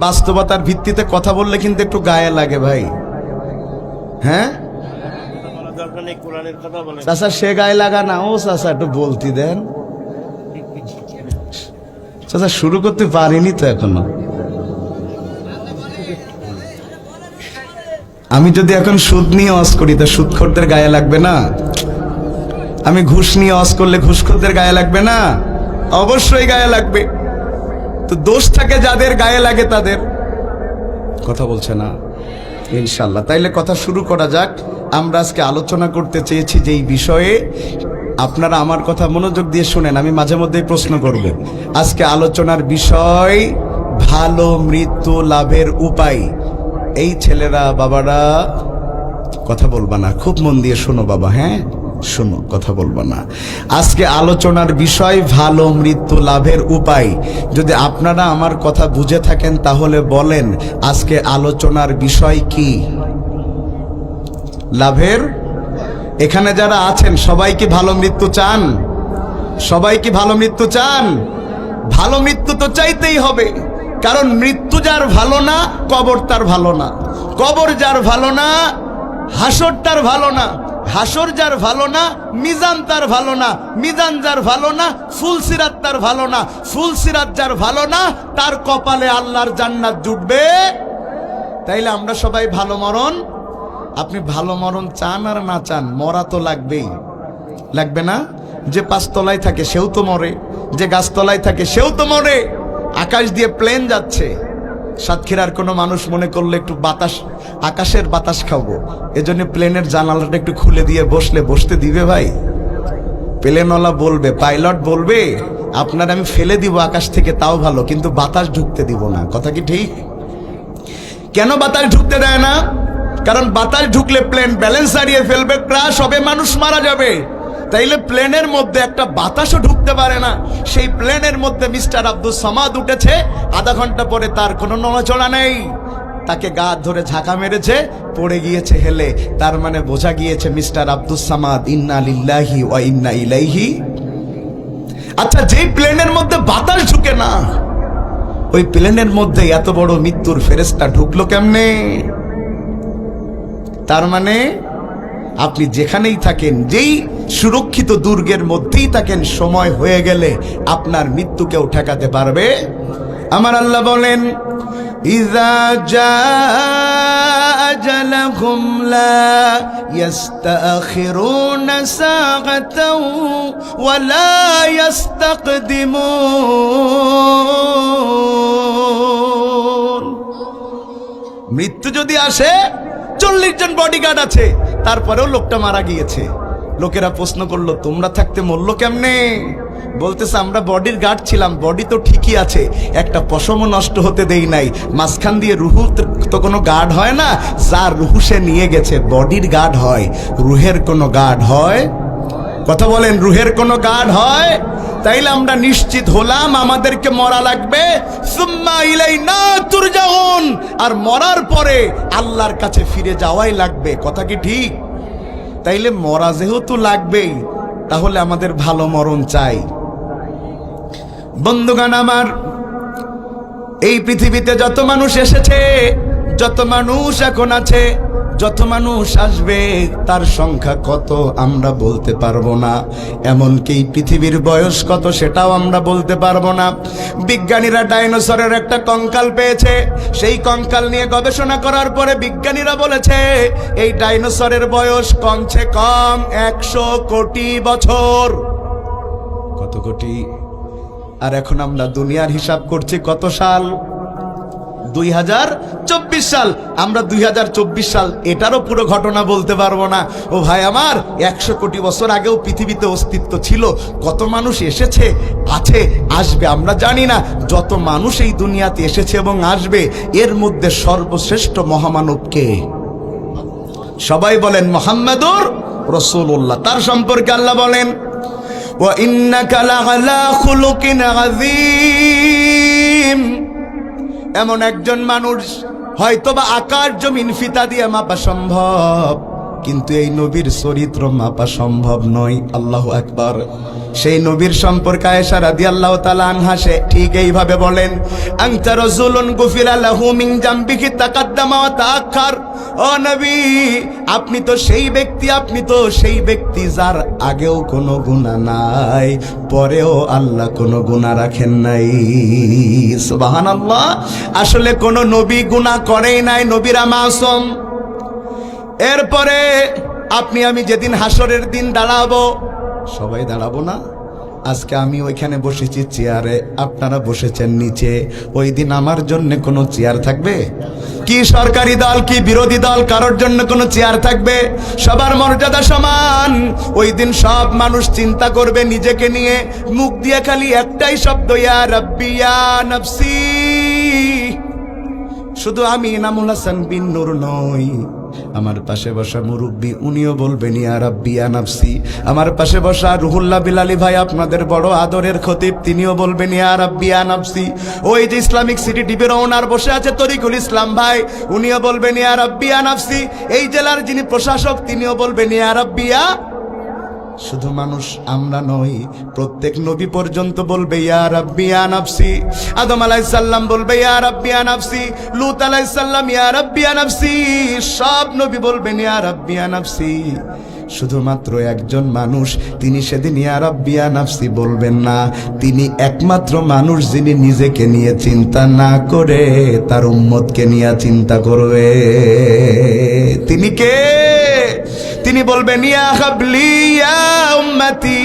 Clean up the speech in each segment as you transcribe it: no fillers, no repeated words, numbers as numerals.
বাস্তবতার ভিত্তিতে কথা বললে কিন্তু একটু গায়ে লাগে ভাই। হ্যাঁ চাচা, সে গায়ে লাগা না, ও চাচা একটু বলতে দেন। চাচা শুরু করতে পারিনি তো এখনো। আমি যদি এখন সুদ নিয়ে ওয়াজ করি তা সুদখোরদের গায়ে লাগবে না? আমি ঘুষ নিয়ে ওয়াজ করলে ঘুষখোরদের গায়ে লাগবে না? অবশ্যই গায়ে লাগবে। তো দোষ থাকে যাদের গায়ে লাগে তাদের। কথা বলছে না ইনশাল্লাহ। তাইলে কথা শুরু করা যাক। আমরা আজকে আলোচনা করতে চেয়েছি যেই বিষয়ে, আপনারা আমার কথা মনোযোগ দিয়ে শুনেন, আমি মাঝে মধ্যেই প্রশ্ন করব। আজকে আলোচনার বিষয় ভালো মৃত্যু লাভের উপায়। এই ছেলেরা বাবারা কথা বলবা না, খুব মন দিয়ে শোনো বাবা। হ্যাঁ শোনো, কথা বলবো না। আজকে আলোচনার বিষয় ভালো মৃত্যু লাভের উপায়। যদি আপনারা আমার কথা বুঝে থাকেন তাহলে বলেন আজকে আলোচনার বিষয় কি? লাভের। এখানে যারা আছেন সবাই কি ভালো মৃত্যু চান? সবাই কি ভালো মৃত্যু চান? ভালো মৃত্যু তো চাইতেই হবে, কারণ মৃত্যু যার ভালো না কবর তার ভালো না, কবর যার ভালো না হাসর তার ভালো না, হাসর যার ভালো না মিজান তার ভালো না, মিজান যার ভালো না ফুলসিরাত তার ভালো না, ফুলসিরাত যার ভালো না তার কপালে আল্লাহর জান্নাত জুটবে। তাইলে আমরা সবাই ভালো মরণ। আপনি ভালো মরণ চান আর না চান, মরা তো লাগবেই, লাগবে না? যে পাঁচতলায় থাকে সেও তো মরে, যে গাছতলায় থাকে সেও তো মরে। আকাশ দিয়ে প্লেন যাচ্ছে, সাতক্ষীরার কোনো মানুষ মনে করলে একটু বাতাস, আকাশের বাতাস খাবো, এজন্য প্লেনের জানালাটা একটু খুলে দিয়ে বসলে বসতে দিবে ভাই? প্লেনওয়ালা বলবে, পাইলট বলবে আপনার আমি ফেলে দিব আকাশ থেকে তাও ভালো, কিন্তু বাতাস ঢুকতে দিব না। কথা কি ঠিক? কেন বাতাস ঢুকতে দেয় না? কারণ বাতাস ঢুকলে প্লেন ব্যালেন্স হারিয়ে ফেলবে, ক্র্যাশ হবে, মানুষ মারা যাবে। তাইলে প্লেনের মধ্যে একটা বাতাসও ঢুকতে পারে না। সেই প্লেনের মধ্যে মিস্টার আব্দুল সামাদ উঠেছে, আধা ঘন্টা পরে তার কোনো নড়াচড়া নেই, তাকে গা ধরে ঝাঁকা মেরেছে, পড়ে গিয়েছে হেলে। তার মানে বোঝা গিয়েছে মিস্টার আব্দুল সামাদ ইন্না লিল্লাহি ওয়া ইন্না ইলাইহি। আচ্ছা, যেই প্লেনের মধ্যে বাতাস ঢুকে না, ওই প্লেনের মধ্যে এত বড় মৃত্যুর ফেরেশতা ঢুকলো কেমনে? তার মানে আপনি যেখানেই থাকেন, যেই সুরক্ষিত দুর্গের মধ্যেই থাকেন, সময় হয়ে গেলে আপনার মৃত্যুকেও ঠেকাতে পারবে। আমার আল্লাহ বলেন, ইযা জাআ আজালুহুম লা ইস্তাখিরুনা সাআতাও ওয়া লা ইস্তাকদিমুন। মৃত্যু যদি আসে, 40 জন বডিগার্ড আছে, তারপরেও লোকটা মারা গিয়েছে। লোকেরা প্রশ্ন করলো, তোমরা থাকতে মরলো কেমনে? বলতেছে, আমরা বডির গার্ড ছিলাম, বডি তো ঠিকই আছে, একটা পশমও নষ্ট হতে দেই নাই। মাঝখান দিয়ে রুহু তো কোনো গার্ড হয় না, যার রুহু সে নিয়ে গেছে, বডির গার্ড হয়, রুহের কোনো গার্ড হয়? কথা বলেন, রুহের কোনো গার্ড হয়? তাইলে আমরা নিশ্চিত হলাম আমাদেরকে মরা লাগবে। সুম্মা ইলাইনা তুরজাউন, আর মরার পরে আল্লাহর কাছে ফিরে যাওয়াই লাগবে। কথা কি ঠিক? তাইলে মরা যেহেতু লাগবেই, তাহলে আমাদের ভালো মরণ চাই। বন্ধুগণ আমার, এই পৃথিবীতে যত মানুষ এসেছে, যত মানুষ এখন আছে, যত মানুষ আসবে, তার সংখ্যা কত আমরা বলতে পারবো না। এমনকি পৃথিবীর বয়স কত সেটাও আমরা বলতে পারবো না। বিজ্ঞানীরা ডাইনোসরের একটা কঙ্কাল পেয়েছে, সেই কঙ্কাল নিয়ে গবেষণা করার পরে বিজ্ঞানীরা বলেছে এই ডাইনোসরের বয়স কমছে কম 100 কোটি বছর। কত কোটি? আর এখন আমরা দুনিয়ার হিসাব করছি কত সাল? 2024 সাল। আমরা 2024 সাল, এটারও পুরো ঘটনা বলতে পারবো না। ও ভাই আমার, 100 কোটি বছর আগেও পৃথিবীতে অস্তিত্ব ছিল। কত মানুষ এসেছে, আছে, আসবে আমরা জানি না। যত মানুষ এই দুনিয়াতে এসেছে এবং আসবে, এর মধ্যে সর্বশ্রেষ্ঠ মহামানব কে? সবাই বলেন মুহাম্মাদুর রাসূলুল্লাহ। তার সম্পর্কে আল্লাহ বলেন, ওয়া ইন্নাকা লাআলা খুলুকিন আযীম। এমন একজন মানুষ হয়তোবা আকাশ জমিন ফিতা দিয়ে মাপা সম্ভব, কিন্তু এই নবীর চরিত্র মাপা সম্ভব নয়। আল্লাহু আকবার। সেই নবীর সম্পর্কে আয়েশা রাদিয়াল্লাহু তাআলা আনহা সে ঠিক এইভাবে বলেন, আনতা রাজুলুন গুফিরা লাহু মিন জামবিহি তাকাদ্দামা ওয়া তাআখার। ও নবী, আপনি তো সেই ব্যক্তি যার আগেও কোনো গুনাহ নাই, পরেও আল্লাহ কোনো গুনাহ রাখেন নাই। সুবহানাল্লাহ। আসলে কোনো নবী গুনাহ করেই নাই, নবীরা মাসুম। এরপরে আপনি আমি যেদিন হাসরের দিন দাঁড়াবো, সবাই দাঁড়াবো না? আজকে আমি ওইখানে বসেছি চেয়ারে, আপনারা বসেছেন নিচে। ওই দিন আমার জন্য কোনো চেয়ার থাকবে কি? সরকারি দল কি বিরোধী দল, কারোর জন্য কোনো চেয়ার থাকবে? সবার মর্যাদা সমান। ওই দিন সব মানুষ চিন্তা করবে নিজেকে নিয়ে, মুখ দিয়ে খালি একটাই শব্দ, ইয়া রাব্বি ইয়া নাফসি। শুধু আমি ইনামুল হাসান বিন নূর নই, আমার পাশে বসা মুরব্বী উনিও বলবেন ইয়া রাব্বি ইয়া নাফসি। আমার পাশে বসা রুহুল্লাহ বিলালি ভাই, আপনাদের বড় আদরের খতিব, তিনিও বলবেন ইয়া রাব্বি ইয়া নাফসি। ওই যে ইসলামিক সিটি টিভির ওনার বসে আছে তরিকুল ইসলাম ভাই, উনিও বলবেন ইয়া রাব্বি ইয়া নাফসি। এই জেলার যিনি প্রশাসক, তিনিও বলবেন ইয়া রাব্বি ইয়া। শুধু মানুষ আমরা নই, প্রত্যেক নবী পর্যন্ত বলবে ইয়া রাব্বি ইয়া নাফসি। আদম আলাইহিস সালাম বলবে ইয়া রাব্বি ইয়া নাফসি, লূত আলাইহিস সালাম ইয়া রাব্বি ইয়া নাফসি, সব নবী বলবেন ইয়া রাব্বি ইয়া নাফসি। শুধুমাত্র একজন মানুষ, তিনি সেদিন ইয়া রাব্বি ইয়া নাফসি বলবেন না। তিনি একমাত্র মানুষ যিনি নিজেকে নিয়ে চিন্তা না করে তার উম্মতকে নিয়ে চিন্তা করবে। তিনি কে? তিনি বলবেন ইয়া হাবলি ইয়া উম্মতি।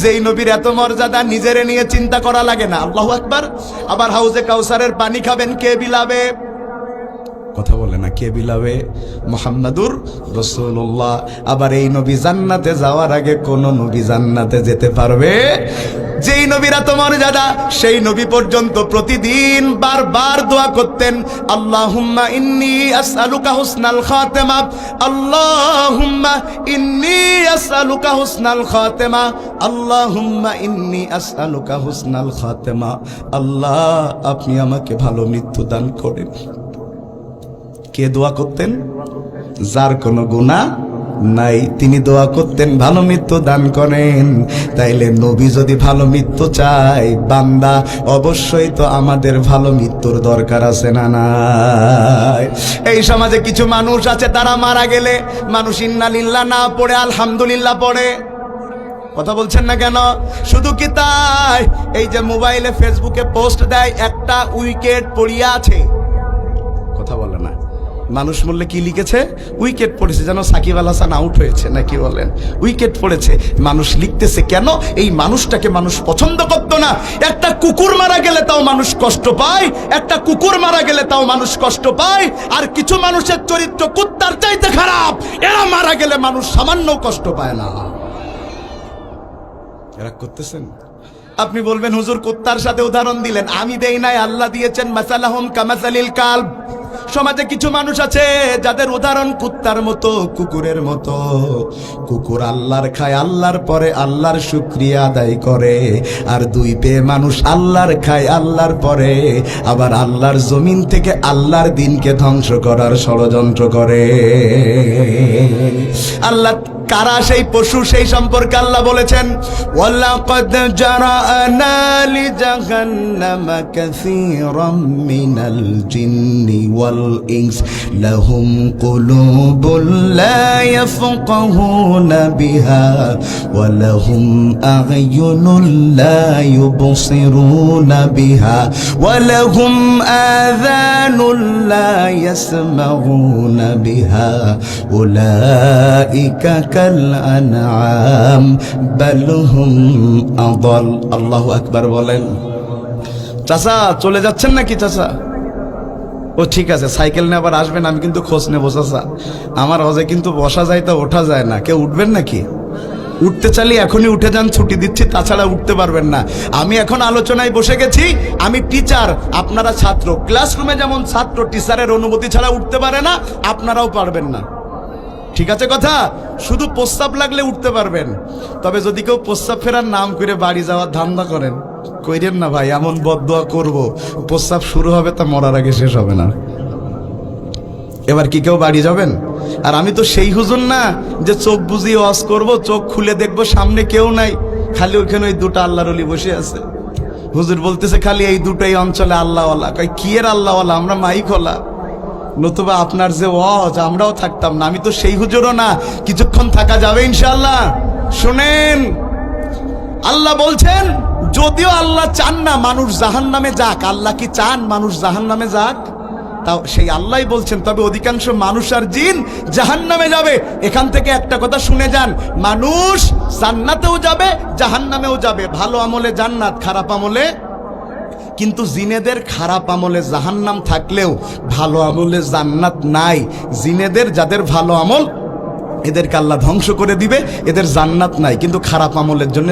যেই নবীর এত মর্যাদা, নিজের নিয়ে চিন্তা করা লাগে না। আল্লাহু আকবার। আবার হাউজে কাউসারের পানি খাবেন, কে বিলাবে? কথা বলে না, কে বিলাবে? মুহাম্মাদুর রাসূলুল্লাহ। আবার এই নবী জান্নাতে যাওয়ার আগে কোন নবী জান্নাতে যেতে পারবে? যেই নবীর এত মর্যাদা, সেই নবী পর্যন্ত প্রতিদিন বারবার দোয়া করতেন, আল্লাহুম্মা ইন্নী আসআলুকা হুসনাল খাতেমা, আল্লাহুম্মা ইন্নী আসআলুকা হুসনাল খাতেমা, আল্লাহুম্মা ইন্নী আসআলুকা হুসনাল খাতেমা। আল্লাহ, আপনি আমাকে ভালো মৃত্যু দান করেন। কে দোয়া করতেন? যার কোনো গুনাহ নাই, তিনি দোয়া করতেন ভালো মৃত্যু দান করেন। তাইলে নবী যদি ভালো মৃত্যু চায়, বান্দা অবশ্যই তো আমাদের ভালো মৃত্যুর দরকার আছে না নাই? এই সমাজে কিছু মানুষ আছে, তারা মারা গেলে মানুষ ইন্না লিল্লাহ না পড়ে আলহামদুলিল্লাহ পড়ে। কথা বলছেন না কেন? শুধু কি তাই? এই যে মোবাইলে ফেসবুকে পোস্ট দেয়, একটা উইকেট পড়িয়া আছে। কথা বলে না। মানুষ বললে কি লিখেছে? উইকেট পড়েছে, যেন সাকিব আল হাসান আউট হয়েছে নাকি বলেন, উইকেট পড়েছে। মানুষ লিখতেছে কেন? এই মানুষটাকে মানুষ পছন্দ করতো না। একটা কুকুর মারা গেলে তাও মানুষ কষ্ট পায়, একটা কুকুর মারা গেলে তাও মানুষ কষ্ট পায়। আর কিছু মানুষের চরিত্র কুত্তার চাইতে খারাপ, এরা মারা গেলে মানুষ সামান্য কষ্ট পায় না। এরা করতেছেন। আপনি বলবেন হুজুর কুত্তার সাথে উদাহরণ দিলেন। আমি দেই নাই, আল্লাহ দিয়েছেন। মাসালাহুম কামাসালিল কালব। সমাজে কিছু মানুষ আছে যাদের উদাহরণ কুত্তার মতো, কুকুরের মতো। কুকুর আল্লাহর খায়, আল্লাহর পরে আল্লাহর শুকরিয়া আদায় করে। আর দুই পেয়ে মানুষ আল্লাহর খায়, আল্লাহর পরে আবার আল্লাহর জমিন থেকে আল্লাহর দিনকে ধ্বংস করার ষড়যন্ত্র করে। আল্লাহ কারা সেই পশু, সেই সম্পর্কে আল্লাহ বলেছেন, ওয়ালাকাদ জারানা লিজাহান্নামা কাসীরাম মিনাল জিন্নি ওয়াল ইনস লাহুম কুলুবুল লা ইয়াফকাহুনা বিহা ওয়া লাহুম আ'য়ুনুল লা ইউবসিরুনা বিহা ওয়া লাহুম আযানুল লা ইয়াসমাউনা বিহা উলাইকা আনআম বাল হুম আদাল। আল্লাহু আকবার বলেন। চাচা চলে যাচ্ছেন নাকি? চাচা ও ঠিক আছে, সাইকেল নিয়ে আবার আসবেন, আমি কিন্তু খোঁজ নেবো। চাচা আমার হজে কিন্তু বসা যায় তা ওঠা যায় না। কেউ উঠবেন নাকি? উঠতে চাইলে এখনই উঠে যান, ছুটি দিচ্ছি, তাছাড়া উঠতে পারবেন না। আমি এখন আলোচনায় বসে গেছি। আমি টিচার, আপনারা ছাত্র। ক্লাসরুমে যেমন ছাত্র টিচারের অনুমতি ছাড়া উঠতে পারে না, আপনারাও পারবেন না। ঠিক আছে কথা? শুধু প্রস্তাব লাগলে উঠতে পারবেন। তবে যদি কেউ প্রস্তাব ফেরার নাম করে বাড়ি যাওয়ার ধান্দা করেন, কইরেন না ভাই, এমন বদদোয়া করব, প্রস্তাব শুরু হবে তা মরার আগে শেষ হবে না। এবার কি কেউ বাড়ি যাবেন? আর আমি তো সেই হুজুর না যে চোখ বুজিয়ে ওয়াজ করব, চোখ খুলে দেখবো সামনে কেউ নাই, খালি ওইখানে ওই দুটো আল্লাহর ওলি বসে আছে। হুজুর বলতেছে খালি এই দুটোই অঞ্চলে আল্লাহওয়ালা। কই কি এর আল্লাহওয়ালা? আমরা মাইক হলা, নতুবা আপনার যে ওয়াজ আমরাও থাকতাম না। আমি তো সেই হুজুরও না, কিছুক্ষণ থাকা যাবে ইনশাআল্লাহ। শুনেন, আল্লাহ বলছেন যদিও আল্লাহ চান না মানুষ জাহান্নামে যাক। আল্লাহ কি চান মানুষ জাহান্নামে যাক? তাও সেই আল্লাহই বলছেন তবে অধিকাংশ মানুষ আর জিন জাহান্নামে যাবে। এখান থেকে একটা কথা শুনে যান, মানুষ জান্নাতেও যাবে জাহান্নামেও যাবে। ভালো আমলে জান্নাত, খারাপ আমলে। কিন্তু জিনেদের খারাপ আমলে জাহান্নাম থাকলেও ভালো আমলে জান্নাত নাই। জিনেদের যাদের ভালো আমল এদেরকে আল্লাহ ধ্বংস করে দিবে, এদের জান্নাত নাই, কিন্তু খারাপ আমলের জন্য